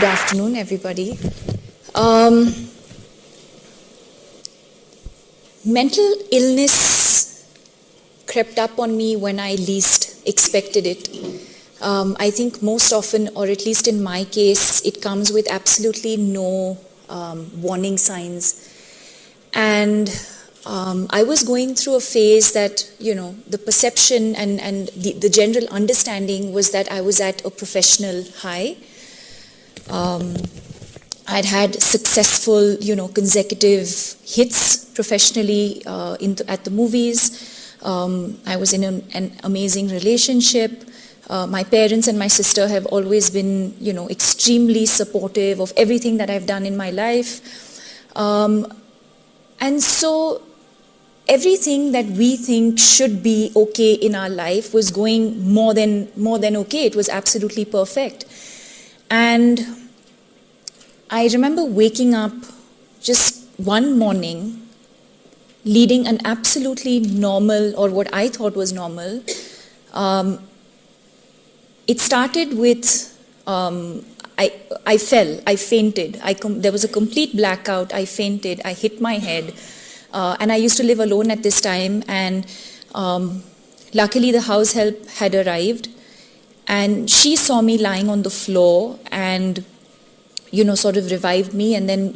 Good afternoon, everybody. Mental illness crept up on me when I least expected it. I think most often, or at least in my case, it comes with absolutely no warning signs. And I was going through a phase that, the perception and the general understanding was that I was at a professional high. I'd had successful, consecutive hits professionally at the movies. I was in an amazing relationship. My parents and my sister have always been, extremely supportive of everything that I've done in my life. And so everything that we think should be okay in our life was going more than okay. It was absolutely perfect. And I remember waking up just one morning, leading an absolutely normal, or what I thought was normal. It started with, I fell, I fainted. There was a complete blackout, I fainted, I hit my head. And I used to live alone at this time, and luckily the house help had arrived. And she saw me lying on the floor and, sort of revived me. And then,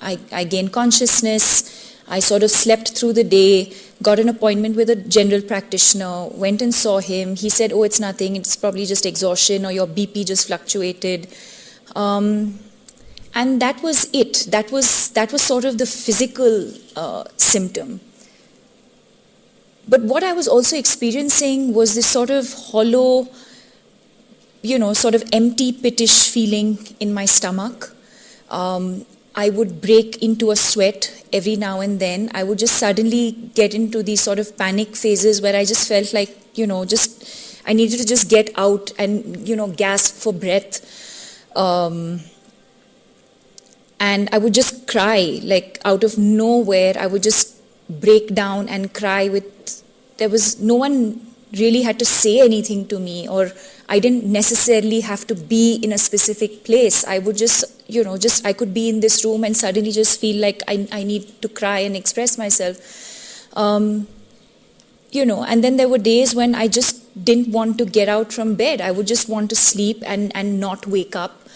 I gained consciousness. I sort of slept through the day, got an appointment with a general practitioner, went and saw him. He said, oh, it's nothing. It's probably just exhaustion, or your BP just fluctuated. And that was it. That was sort of the physical symptom. But what I was also experiencing was this sort of hollow, sort of empty, pittish feeling in my stomach. I would break into a sweat every now and then. I would just suddenly get into these sort of panic phases where I just felt like, I needed to just get out and, gasp for breath. And I would just cry, like out of nowhere. I would just break down and cry no one really had to say anything to me, or I didn't necessarily have to be in a specific place. I would just, I could be in this room and suddenly just feel like I need to cry and express myself. And then there were days when I just didn't want to get out from bed. I would just want to sleep and not wake up.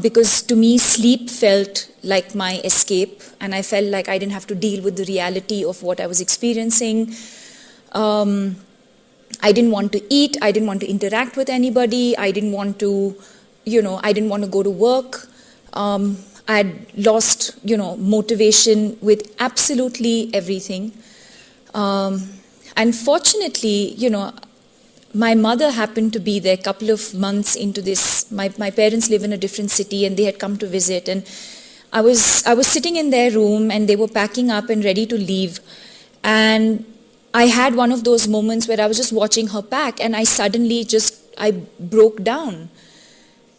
Because to me, sleep felt like my escape, and I felt like I didn't have to deal with the reality of what I was experiencing. I didn't want to eat. I didn't want to interact with anybody. I didn't want to, I didn't want to go to work. I had lost, motivation with absolutely everything. And fortunately, my mother happened to be there a couple of months into this. My parents live in a different city, and they had come to visit. And I was sitting in their room, and they were packing up and ready to leave. And I had one of those moments where I was just watching her pack, and I suddenly I broke down.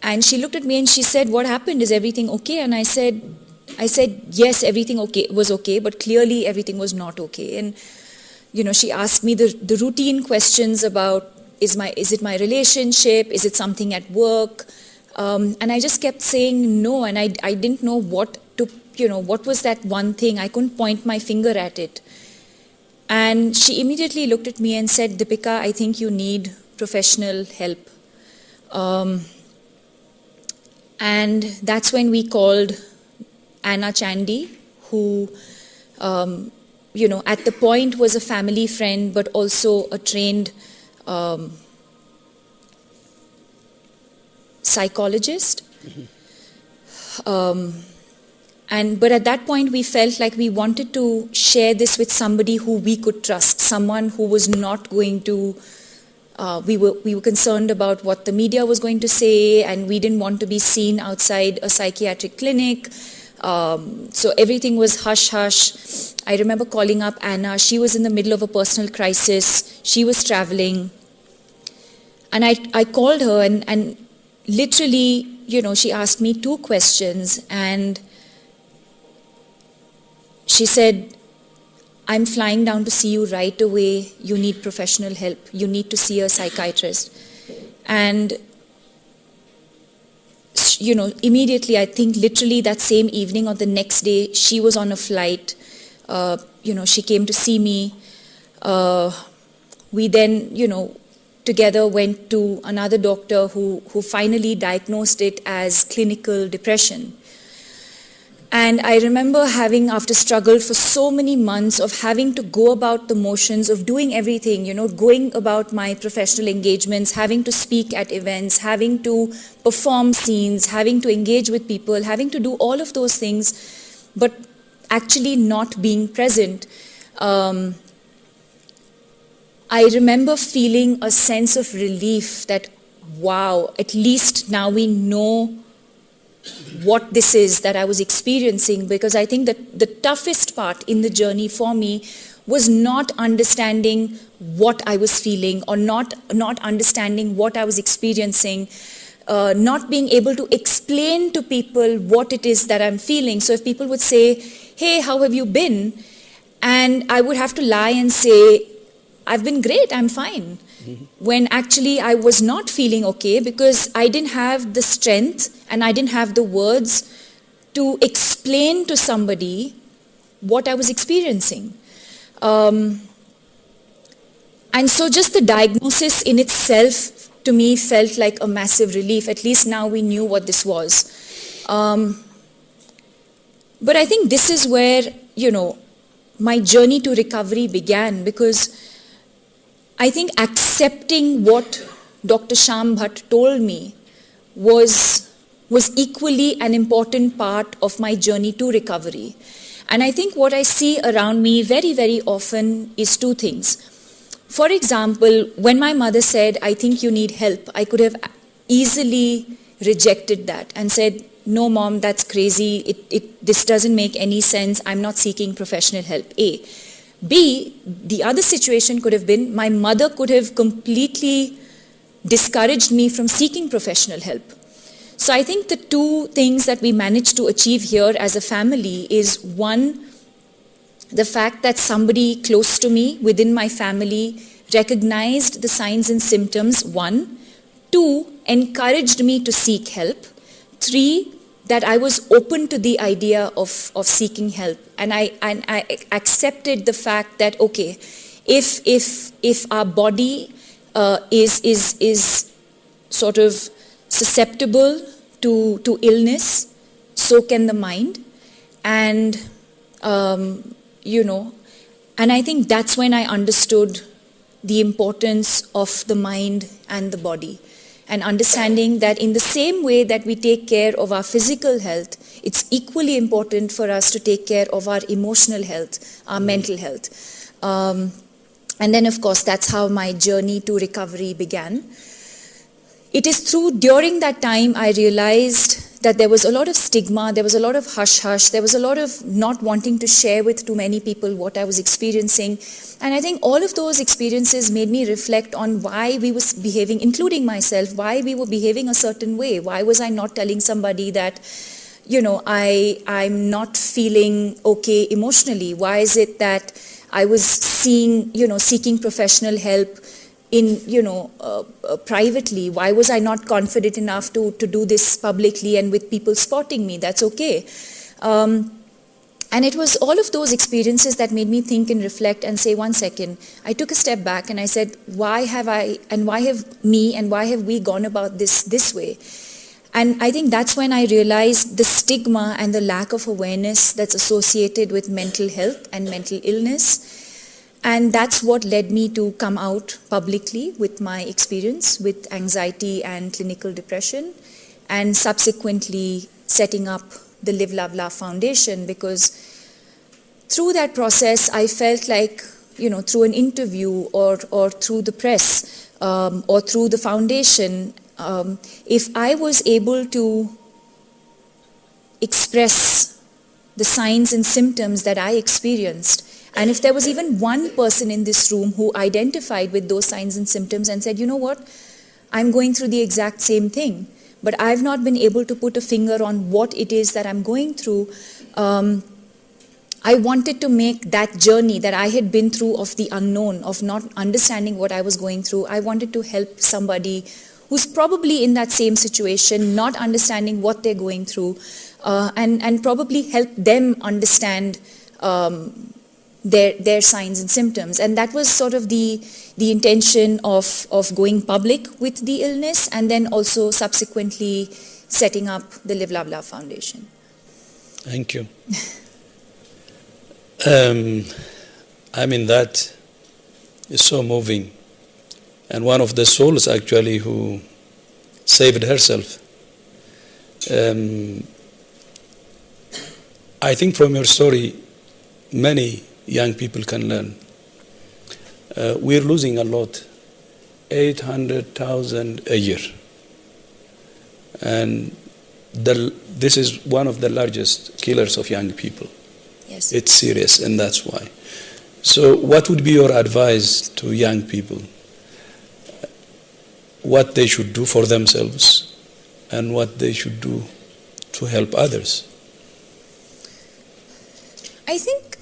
And she looked at me and she said, "What happened? Is everything okay?" And I said, yes, everything was okay, but clearly everything was not okay. And, she asked me the routine questions about, is it my relationship? Is it something at work? And I just kept saying no, and I didn't know what was that one thing. I couldn't point my finger at it. And she immediately looked at me and said, "Deepika, I think you need professional help." And that's when we called Anna Chandy, who, at the point was a family friend, but also a trained psychologist. But at that point, we felt like we wanted to share this with somebody who we could trust, someone who was not going to. We were concerned about what the media was going to say, and we didn't want to be seen outside a psychiatric clinic. So everything was hush hush. I remember calling up Anna. She was in the middle of a personal crisis. She was traveling, and I called her, and literally, she asked me 2 questions, and she said, "I'm flying down to see you right away. You need professional help. You need to see a psychiatrist." And immediately, I think literally that same evening or the next day, she was on a flight. She came to see me. We then, together went to another doctor who finally diagnosed it as clinical depression. And I remember having, after struggle for so many months of having to go about the motions of doing everything, going about my professional engagements, having to speak at events, having to perform scenes, having to engage with people, having to do all of those things, but actually not being present. I remember feeling a sense of relief that, wow, at least now we know what this is that I was experiencing, because I think that the toughest part in the journey for me was not understanding what I was feeling, or not understanding what I was experiencing, not being able to explain to people what it is that I'm feeling. So if people would say, hey, how have you been? And I would have to lie and say, I've been great, I'm fine. When actually I was not feeling okay, because I didn't have the strength and I didn't have the words to explain to somebody what I was experiencing. And so just the diagnosis in itself to me felt like a massive relief. At least now we knew what this was. But I think this is where, my journey to recovery began, because I think accepting what Dr. Shyam Bhatt told me was equally an important part of my journey to recovery. And I think what I see around me very, very often is two things. For example, when my mother said, I think you need help, I could have easily rejected that and said, no, Mom, that's crazy. This doesn't make any sense. I'm not seeking professional help, A. B, the other situation could have been my mother could have completely discouraged me from seeking professional help. So I think the two things that we managed to achieve here as a family is, one, the fact that somebody close to me within my family recognized the signs and symptoms, one. Two, encouraged me to seek help. Three, that I was open to the idea of seeking help, and I accepted the fact that, okay, if our body is sort of susceptible to illness, so can the mind, and and I think that's when I understood the importance of the mind and the body. And understanding that in the same way that we take care of our physical health, it's equally important for us to take care of our emotional health, our mental health. And then, of course, that's how my journey to recovery began. It is during that time, I realized that there was a lot of stigma, there was a lot of hush-hush, there was a lot of not wanting to share with too many people what I was experiencing. And I think all of those experiences made me reflect on why we were behaving, including myself, why we were behaving a certain way. Why was I not telling somebody that, I'm not feeling okay emotionally? Why is it that I was seeking professional help privately? Why was I not confident enough to do this publicly and with people spotting me? That's okay. And it was all of those experiences that made me think and reflect and say, one second, I took a step back and I said, why have we gone about this way? And I think that's when I realized the stigma and the lack of awareness that's associated with mental health and mental illness. And that's what led me to come out publicly with my experience with anxiety and clinical depression, and subsequently setting up the Live, Love, Laugh Foundation, because through that process, I felt like, through an interview or through the press or through the foundation, if I was able to express the signs and symptoms that I experienced, and if there was even one person in this room who identified with those signs and symptoms and said, you know what, I'm going through the exact same thing, but I've not been able to put a finger on what it is that I'm going through, I wanted to make that journey that I had been through of the unknown, of not understanding what I was going through, I wanted to help somebody who's probably in that same situation, not understanding what they're going through, and probably help them understand their signs and symptoms. And that was sort of the intention of going public with the illness, and then also subsequently setting up the Live Love Love Foundation. Thank you. I mean, that is so moving. And one of the souls actually who saved herself. I think from your story, many young people can learn. We're losing a lot, 800,000 a year. And this is one of the largest killers of young people. Yes. It's serious, and that's why. So what would be your advice to young people? What they should do for themselves and what they should do to help others? I think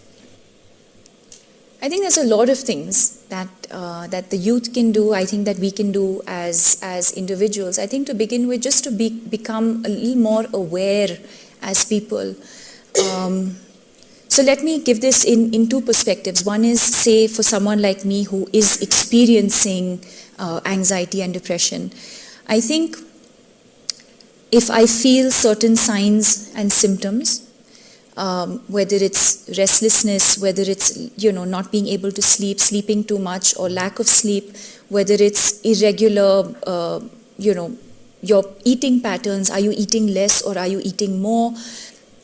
there's a lot of things that that the youth can do. I think that we can do as individuals. I think to begin with, just to become a little more aware as people. So let me give this in two perspectives. One is, say, for someone like me who is experiencing anxiety and depression. I think if I feel certain signs and symptoms, whether it's restlessness, whether it's, not being able to sleep, sleeping too much or lack of sleep, whether it's irregular, your eating patterns, are you eating less or are you eating more?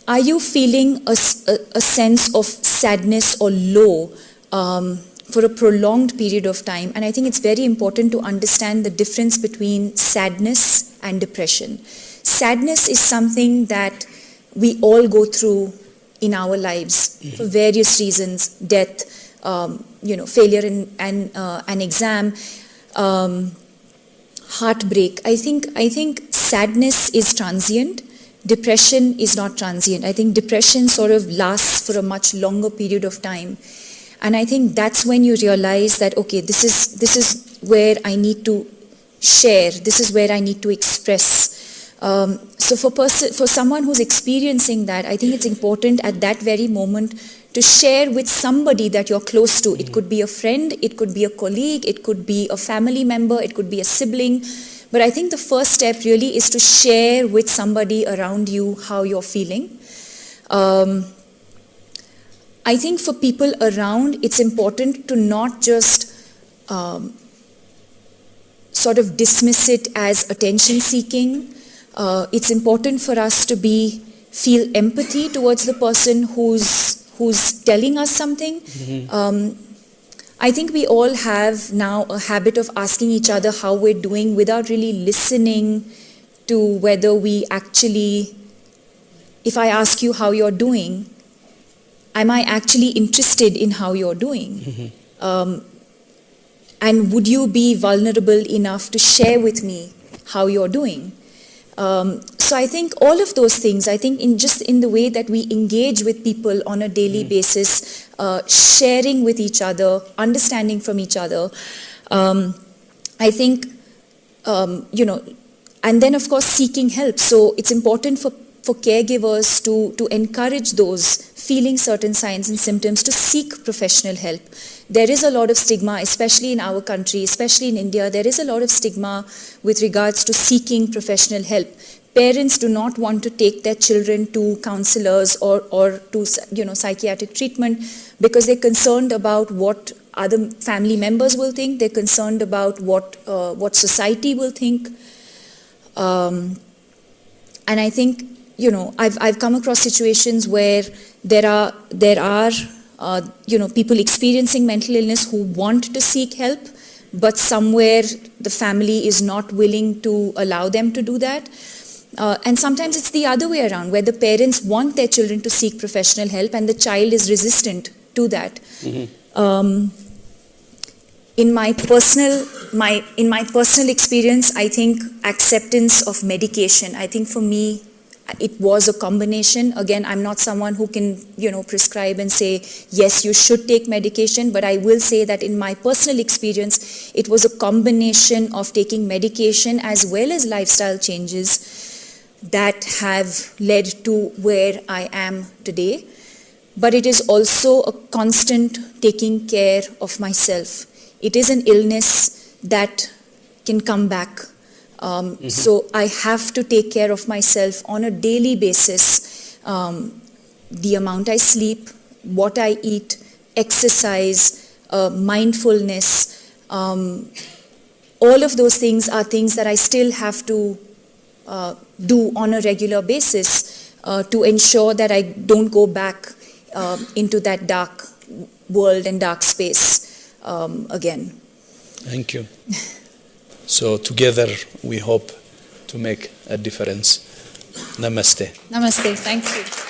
Are you feeling a sense of sadness or low for a prolonged period of time? And I think it's very important to understand the difference between sadness and depression. Sadness is something that we all go through in our lives for various reasons: death, failure in an exam, heartbreak. I think sadness is transient. Depression is not transient. I think depression sort of lasts for a much longer period of time. And I think that's when you realize that, okay, this is where I need to share, this is where I need to express. So for someone who's experiencing that, I think it's important at that very moment to share with somebody that you're close to. It could be a friend, it could be a colleague, it could be a family member, it could be a sibling. But I think the first step really is to share with somebody around you how you're feeling. I think for people around, it's important to not just sort of dismiss it as attention seeking. It's important for us to feel empathy towards the person who's telling us something. I think we all have now a habit of asking each other how we're doing without really listening to whether we actually, if I ask you how you're doing, am I actually interested in how you're doing? And would you be vulnerable enough to share with me how you're doing? So I think all of those things, I think in the way that we engage with people on a daily basis, sharing with each other, understanding from each other, I think, and then of course seeking help. So it's important for caregivers to encourage those feeling certain signs and symptoms to seek professional help. There is a lot of stigma, especially in our country, especially in India, there is a lot of stigma with regards to seeking professional help. Parents do not want to take their children to counselors or to psychiatric treatment because they're concerned about what other family members will think. They're concerned about what society will think. And I think, I've come across situations where there are people experiencing mental illness who want to seek help, but somewhere the family is not willing to allow them to do that. And sometimes it's the other way around, where the parents want their children to seek professional help and the child is resistant to that. In my personal experience, I think acceptance of medication, I think for me, it was a combination. Again, I'm not someone who can, prescribe and say, yes, you should take medication, but I will say that in my personal experience, it was a combination of taking medication as well as lifestyle changes that have led to where I am today. But it is also a constant taking care of myself. It is an illness that can come back. So I have to take care of myself on a daily basis. The amount I sleep, what I eat, exercise, mindfulness, all of those things are things that I still have to do on a regular basis to ensure that I don't go back into that dark world and dark space again. Thank you. So together we hope to make a difference. Namaste. Namaste. Thank you.